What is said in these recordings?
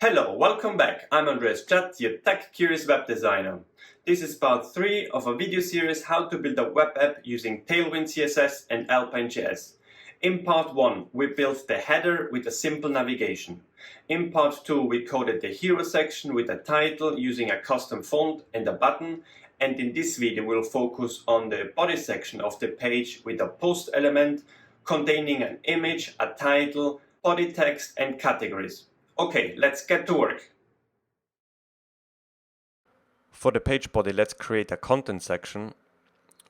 Hello, welcome back. I'm Andreas Chatt, your tech-curious web designer. This is part 3 of a video series how to build a web app using TailwindCSS and Alpine.js. In part 1, we built the header with a simple navigation. In part 2, we coded the hero section with a title using a custom font and a button. And in this video, we'll focus on the body section of the page with a post element containing an image, a title, body text, and categories. Okay, let's get to work. For the page body, let's create a content section.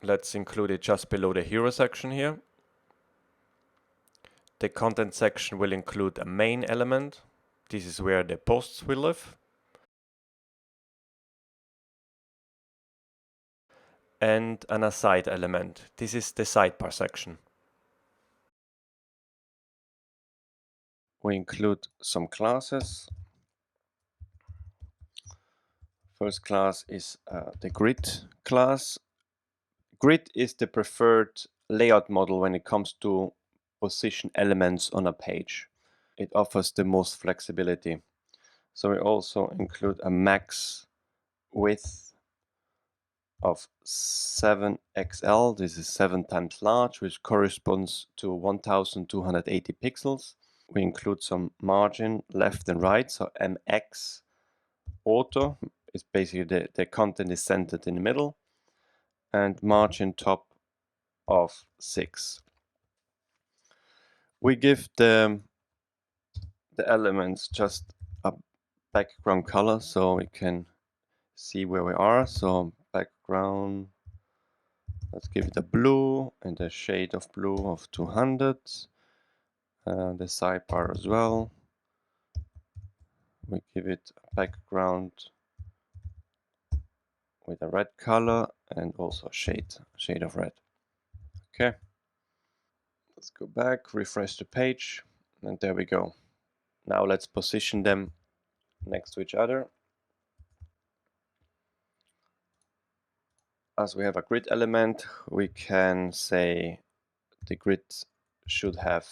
Let's include it just below the hero section here. The content section will include a main element. This is where the posts will live. And an aside element. This is the sidebar section. We include some classes. First class is the grid class. Grid is the preferred layout model when it comes to position elements on a page. It offers the most flexibility. So we also include a max width of 7XL. This is 7 times large, which corresponds to 1280 pixels. We include some margin left and right. So MX auto is basically the content is centered in the middle, and margin top of 6. We give the elements just a background color so we can see where we are. So background, let's give it a blue and a shade of blue of 200. The sidebar as well. We give it a background with a red color and also a shade of red. Okay. Let's go back, refresh the page, and there we go. Now let's position them next to each other. As we have a grid element, we can say the grid should have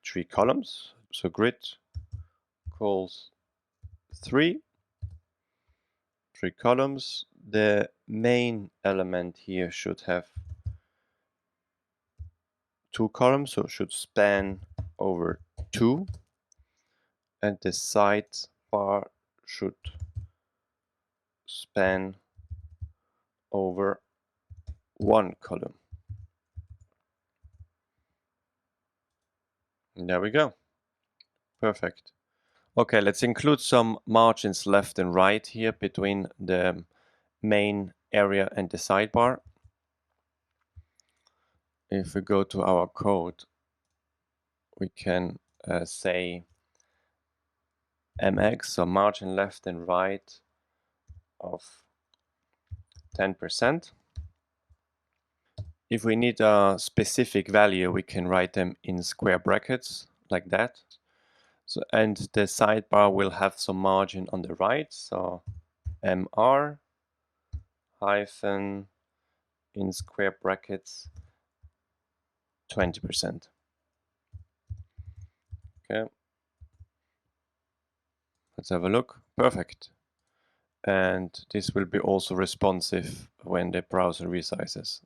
3 columns. So grid calls 3 columns. The main element here should have 2 columns, so it should span over 2. And the sidebar should span over 1 column. And there we go. Perfect. Okay, let's include some margins left and right here between the main area and the sidebar. If we go to our code, we can say MX, so margin left and right of 10%. If we need a specific value, we can write them in square brackets like that. So, and the sidebar will have some margin on the right. So MR hyphen in square brackets 20%. Okay. Let's have a look. Perfect. And this will be also responsive when the browser resizes.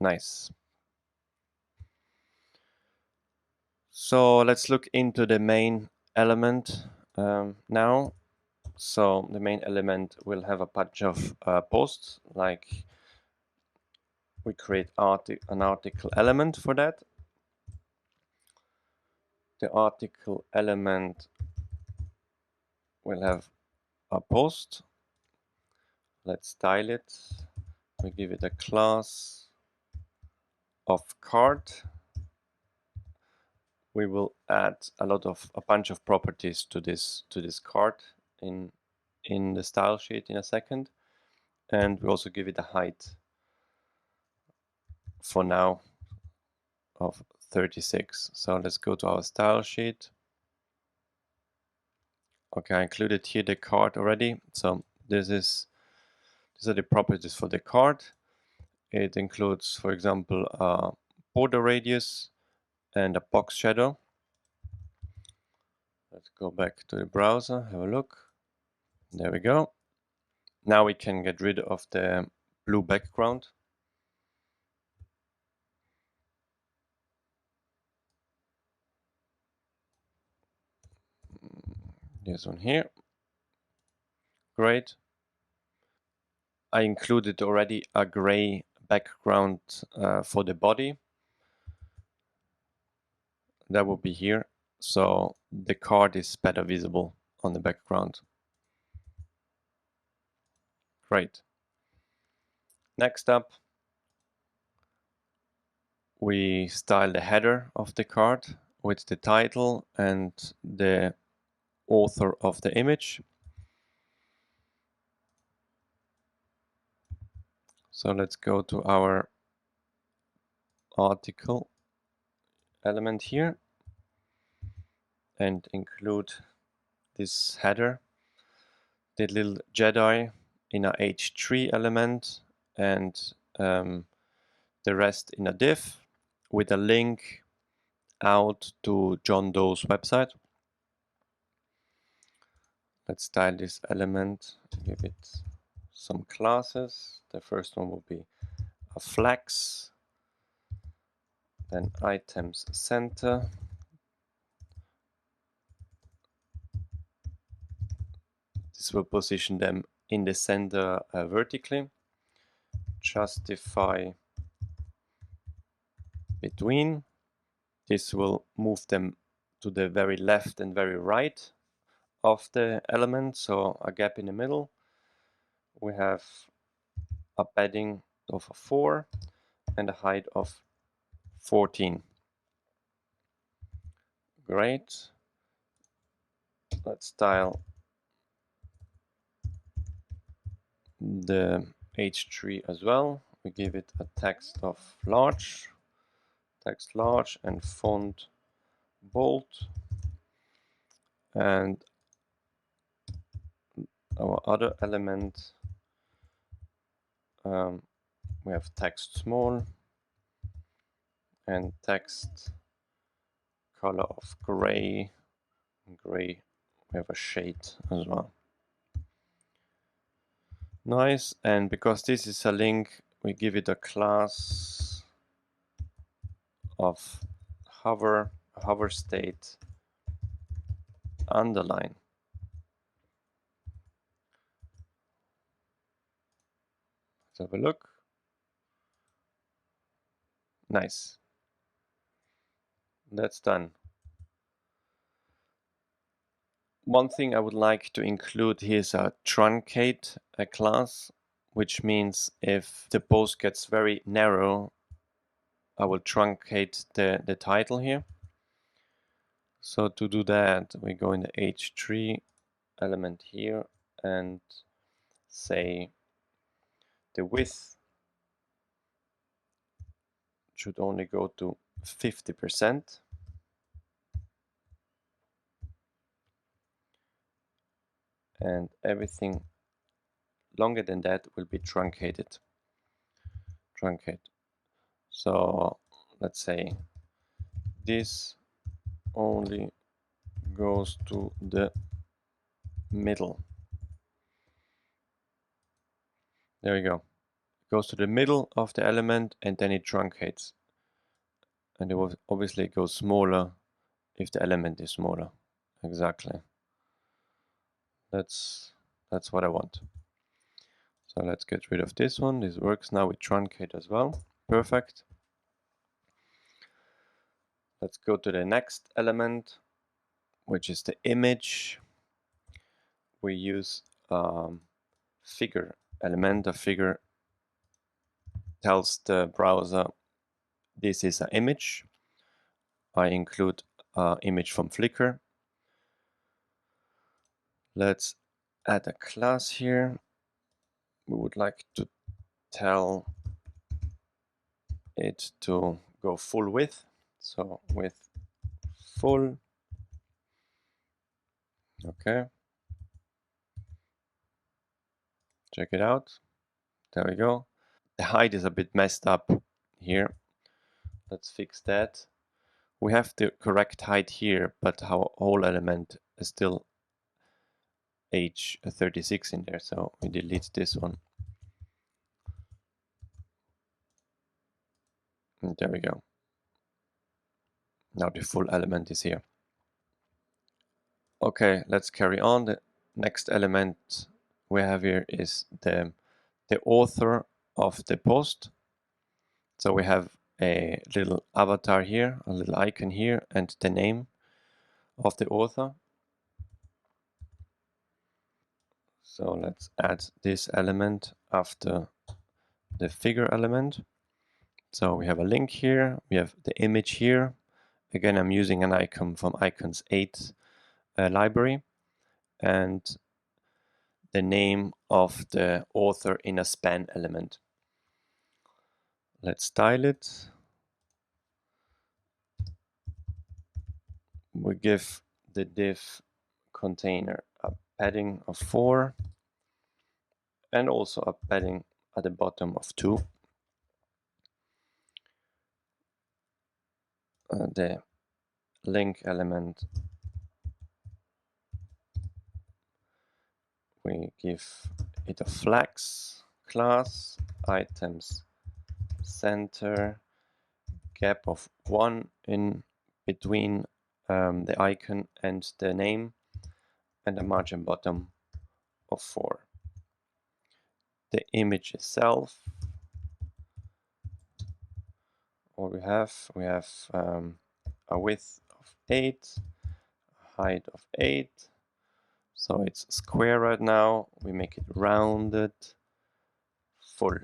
Nice. So let's look into the main element now. So the main element will have a bunch of posts, like we create an article element for that. The article element will have a post. Let's style it. We give it a class of card. We will add a bunch of properties to this card in the style sheet in a second, and we also give it a height for now of 36. So let's go to our style sheet. Okay, I included here the card already. So these are the properties for the card. It includes, for example, a border radius and a box shadow. Let's go back to the browser, have a look. There we go. Now we can get rid of the blue background. This one here. Great. I included already a gray background for the body. That will be here. So the card is better visible on the background. Great. Next up, we style the header of the card with the title and the author of the image. So let's go to our article element here and include this header, the little Jedi in a h3 element, and the rest in a div with a link out to John Doe's website. Let's style this element, give it some classes. The first one will be a flex, then items center, this will position them in the center vertically, justify between, this will move them to the very left and very right of the element, so a gap in the middle. We have a padding of 4 and a height of 14. Great. Let's style the h3 as well. We give it a text of large, text large, and font bold. And our other element, we have text small and text color of gray. Gray, we have a shade as well. Nice. And because this is a link, we give it a class of hover state underline. Let's have a look. Nice. That's done. One thing I would like to include here is a truncate class, which means if the post gets very narrow, I will truncate the title here. So to do that, we go in the h3 element here and say the width should only go to 50%. And everything longer than that will be truncated. Truncate. So let's say this only goes to the middle. There we go. It goes to the middle of the element and then it truncates. And it will obviously go smaller if the element is smaller. Exactly. That's what I want. So let's get rid of this one. This works now with truncate as well. Perfect. Let's go to the next element, which is the image. We use figure element. A figure tells the browser this is an image. I include an image from Flickr. Let's add a class here. We would like to tell it to go full width. So with full. Okay. Check it out. There we go. The height is a bit messed up here. Let's fix that. We have the correct height here, but our whole element still age 36 in there, so we delete this one. And there we go. Now the full element is here. Okay, let's carry on. The next element we have here is the author of the post. So we have a little avatar here, a little icon here, and the name of the author. So let's add this element after the figure element. So we have a link here, we have the image here. Again, I'm using an icon from Icons 8 library, and the name of the author in a span element. Let's style it. We give the div container a padding of 4 and also a padding at the bottom of 2. The link element, we give it a flags class, items center, gap of 1 in between the icon and the name, and a margin bottom of 4. The image itself, what we have a width of 8, a height of 8, so it's square right now. We make it rounded, full.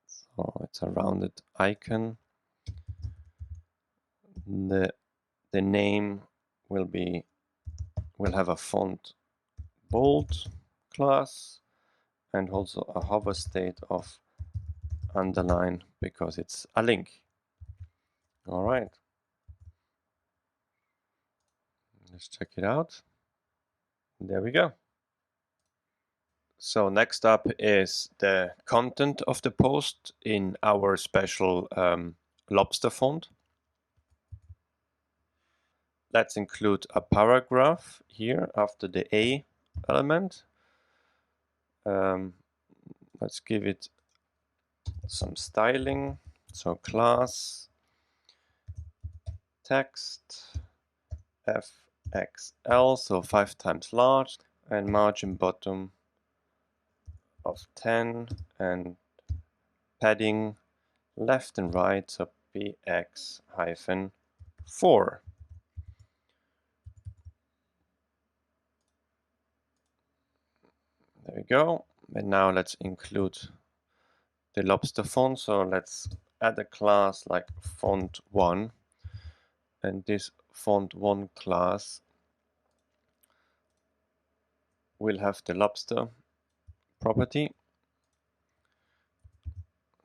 So it's a rounded icon. The name will have a font bold class and also a hover state of underline because it's a link. All right, let's check it out. There we go. So next up is the content of the post in our special lobster font. Let's include a paragraph here after the A element. Let's give it some styling. So class text FXL, so 5 times large, and margin bottom of 10, and padding left and right, so px-4. There we go. And now let's include the lobster font. So let's add a class like font1, and this font1 class will have the lobster property.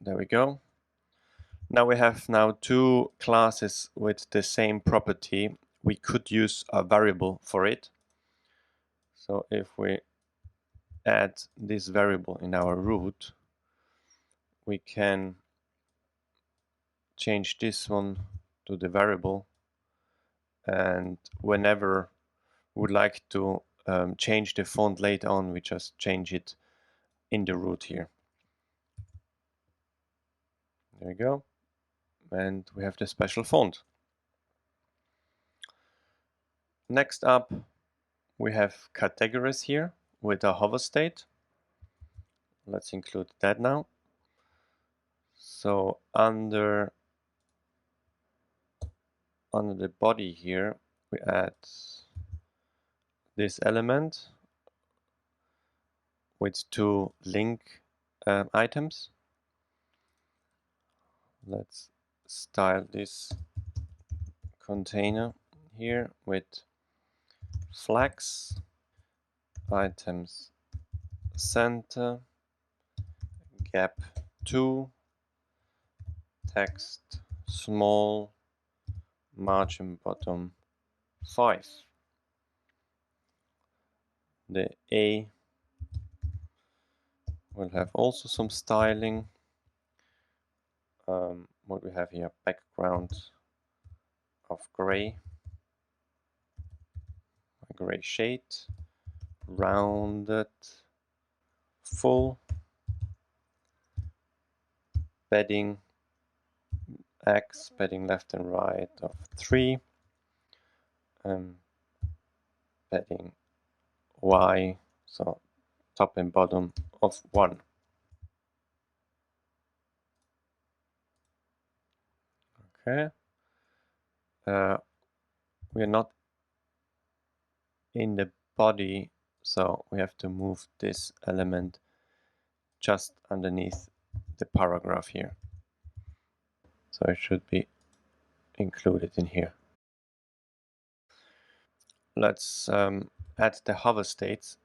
There we go. Now we have two classes with the same property. We could use a variable for it. So if we add this variable in our root, we can change this one to the variable, and whenever we would like to change the font later on, we just change it in the root here. There we go. And we have the special font. Next up, we have categories here with a hover state. Let's include that now. So under the body here, we add this element with 2 link items. Let's style this container here with flags, items center, gap 2, text small, margin bottom 5. The A will have also some styling. What we have here, background of gray. gray shade, rounded, full, padding X, padding left and right of 3, padding Y, so top and bottom of 1. Okay. We are not in the body, so we have to move this element just underneath the paragraph here. So it should be included in here. Let's add the hover states.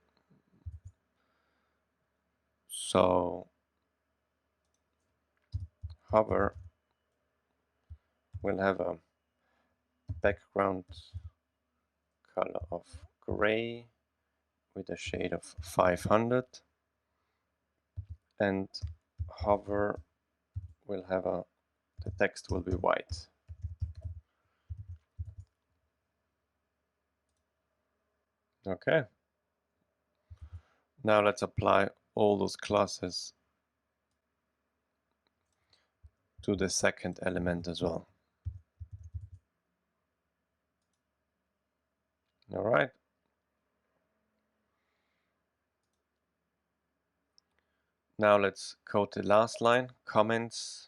So hover will have a background color of gray with a shade of 500, and hover will have the text will be white. Okay. Now let's apply all those classes to the second element as well. All right. Now let's code the last line, comments,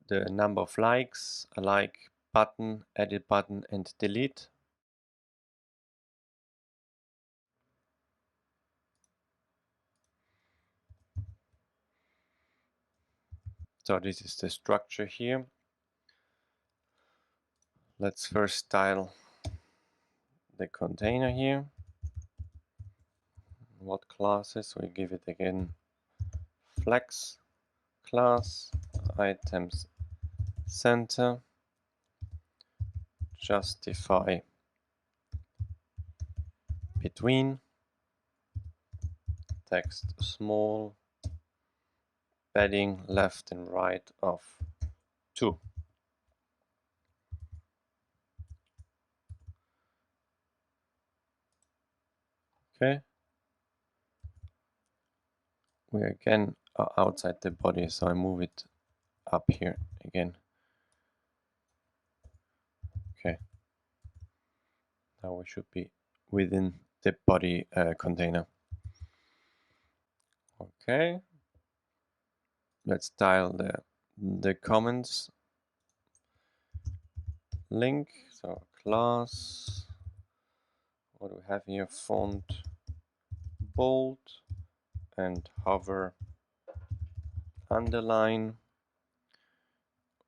the number of likes, a like button, edit button, and delete. So this is the structure here. Let's first style the container here. What classes? We give it again flex class, items center, justify between, text small, padding left and right of 2. Okay. We again are outside the body, so I move it up here again. Okay. Now we should be within the body container. Okay. Let's style the comments link. So class. What do we have here? Font bold and hover underline.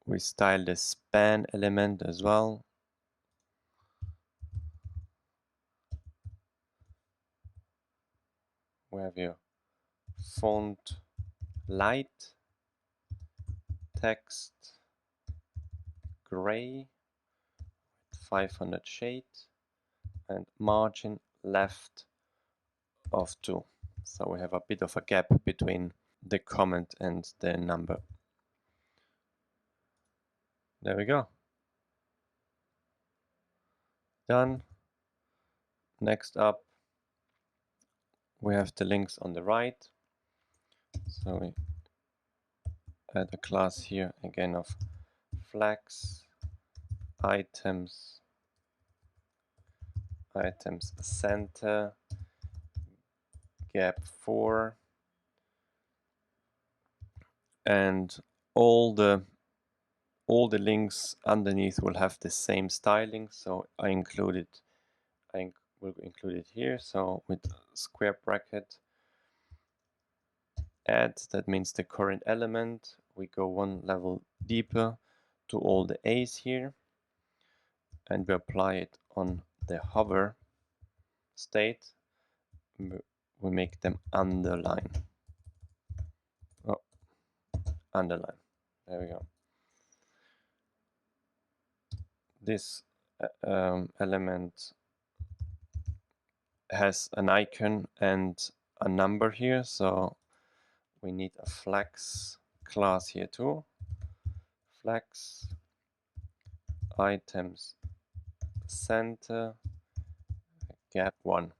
We style the span element as well. We have here font light, text gray, 500 shade, and margin left of 2. So we have a bit of a gap between the comment and the number. There we go. Done. Next up, we have the links on the right. So we add a class here again of flags, items center, gap 4, and all the links underneath will have the same styling. So I will include it here. So with square bracket, add, that means the current element. We go one level deeper to all the A's here, and we apply it on the hover state. We make them underline. Oh, underline. There we go. This element has an icon and a number here, so we need a flex class here too. Flex items center, gap 1.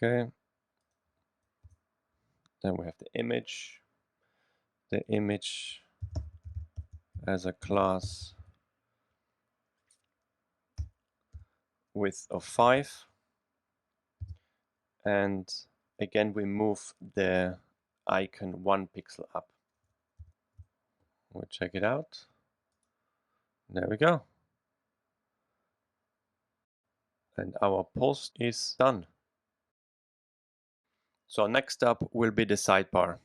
Okay. Then we have the image. The image as a class width of 5. And again, we move the icon 1 pixel up. We'll check it out. There we go. And our post is done. So next up will be the sidebar.